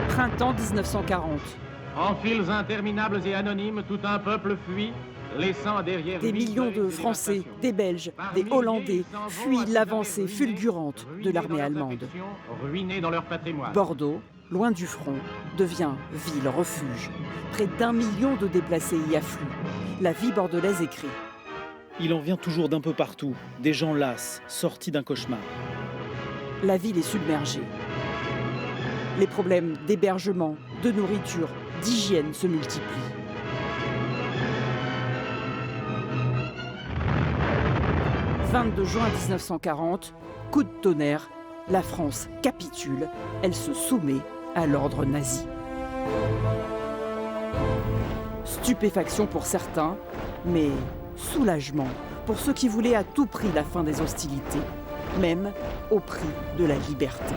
Printemps 1940. En files interminables et anonymes, tout un peuple fuit, laissant derrière Des lui millions de des Français, dévastations. des Belges, Par des milliers, Hollandais ils s'en vont fuient à coups l'avancée d'arrêt fulgurante ruinés de dans l'armée leurs allemande. affections, ruinés dans leur patrimoine. Bordeaux, loin du front, devient ville refuge. Près d'1 million de déplacés y affluent. La vie bordelaise écrit. Il en vient toujours d'un peu partout, des gens lasses, sortis d'un cauchemar. La ville est submergée. Les problèmes d'hébergement, de nourriture, d'hygiène se multiplient. « 22 juin 1940, coup de tonnerre, la France capitule, elle se soumet à l'ordre nazi. Stupéfaction pour certains, mais soulagement pour ceux qui voulaient à tout prix la fin des hostilités, même au prix de la liberté.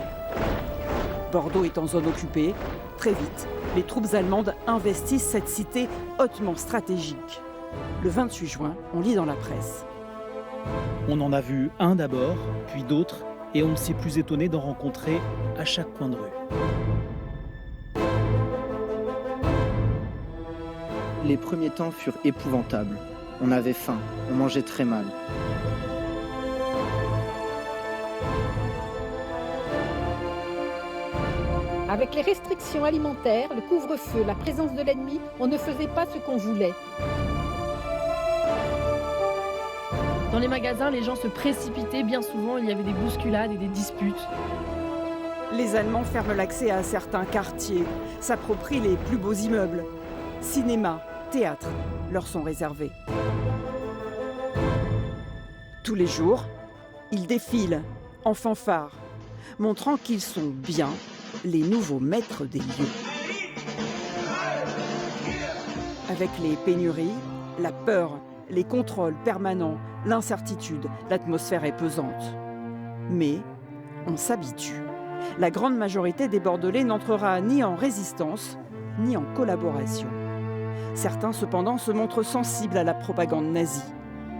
Bordeaux est en zone occupée. Très vite, les troupes allemandes investissent cette cité hautement stratégique. Le 28 juin, on lit dans la presse. On en a vu un d'abord, puis d'autres, et on ne s'est plus étonné d'en rencontrer à chaque coin de rue. Les premiers temps furent épouvantables. On avait faim, on mangeait très mal. Avec les restrictions alimentaires, le couvre-feu, la présence de l'ennemi, on ne faisait pas ce qu'on voulait. Dans les magasins, les gens se précipitaient. Bien souvent, il y avait des bousculades et des disputes. Les Allemands ferment l'accès à certains quartiers, s'approprient les plus beaux immeubles. Cinéma, théâtre leur sont réservés. Tous les jours, ils défilent en fanfare, montrant qu'ils sont bien les nouveaux maîtres des lieux. Avec les pénuries, la peur, les contrôles permanents, l'incertitude, l'atmosphère est pesante. Mais on s'habitue. La grande majorité des Bordelais n'entrera ni en résistance, ni en collaboration. Certains, cependant, se montrent sensibles à la propagande nazie,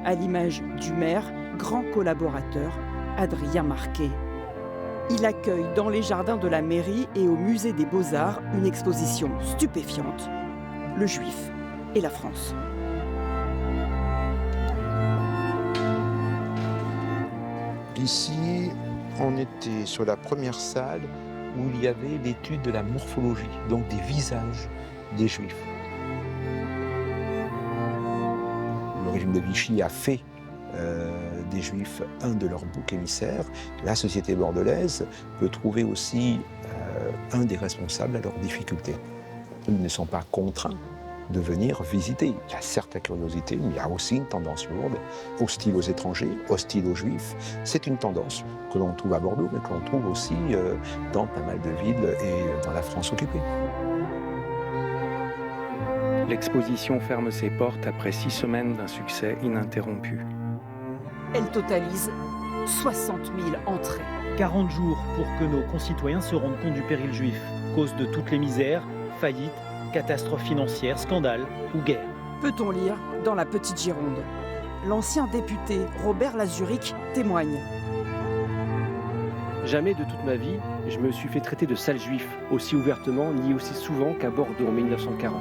à l'image du maire, grand collaborateur, Adrien Marquet. Il accueille dans les jardins de la mairie et au musée des Beaux-Arts une exposition stupéfiante, le Juif et la France. Ici, on était sur la première salle où il y avait l'étude de la morphologie, donc des visages des Juifs. Le régime de Vichy a fait des Juifs un de leurs boucs émissaires. La société bordelaise peut trouver aussi un des responsables à leurs difficultés. Ils ne sont pas contraints de venir visiter. Il y a certes la curiosité, mais il y a aussi une tendance lourde, hostile aux étrangers, hostile aux Juifs. C'est une tendance que l'on trouve à Bordeaux, mais que l'on trouve aussi dans pas mal de villes et dans la France occupée. L'exposition ferme ses portes après 6 semaines d'un succès ininterrompu. Elle totalise 60 000 entrées. 40 jours pour que nos concitoyens se rendent compte du péril juif, cause de toutes les misères, faillites, catastrophes financières, scandales ou guerres. Peut-on lire dans la Petite Gironde. L'ancien député Robert Lazuric témoigne. Jamais de toute ma vie, je me suis fait traiter de sale juif aussi ouvertement ni aussi souvent qu'à Bordeaux en 1940.